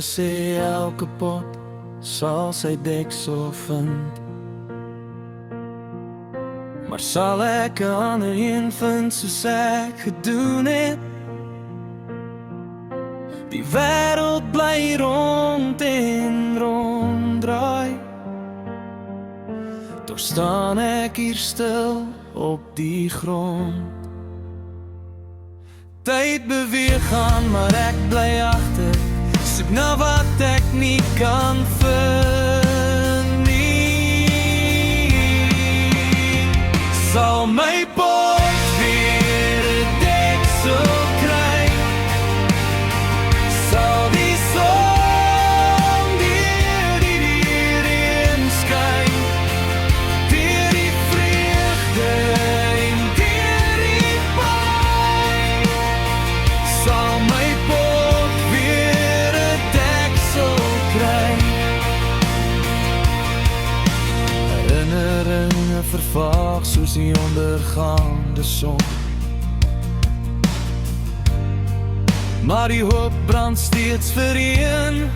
gesê elke pot sal sy deksel vind. Maar sal ek 'n ander een vind soos ek gedoen het? Die wêreld bly rond en rond draai, toch staan ek hier stil op die grond. Tyd beweeg aan, maar ek bly agter, soek na wat ek nie kan vind nie. Sal my pot weer 'n deksel kry? Sal die son deur die reën skyn, deur die vreugde en deur die pyn? Sal my pot weer 'n deksel kry? Herinneringe vervaag soos die ondergaande son, maar die hoop brand steeds vir een.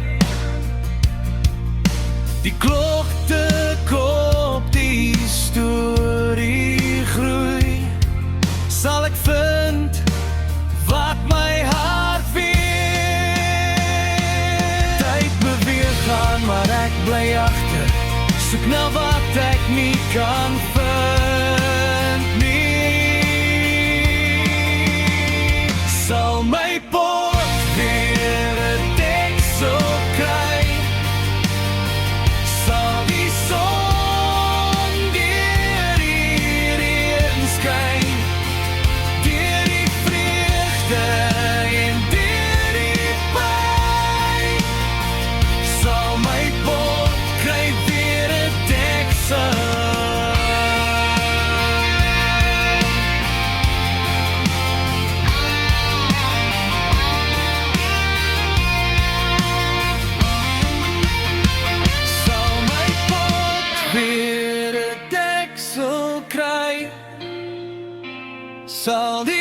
Die klokte kop, die storie groei. Sal ek vind wat my hart weet? Tyd beweeg aan, maar ek bly agter, soek na wat ek nie kan vind nie. Sal my pot weer 'n deksel kry? Sal die son deur die reën skyn, deur die vreugde en deur die pyn? Sal my pot kry weer 'n deksel? Weer 'n deksel kry? Sal die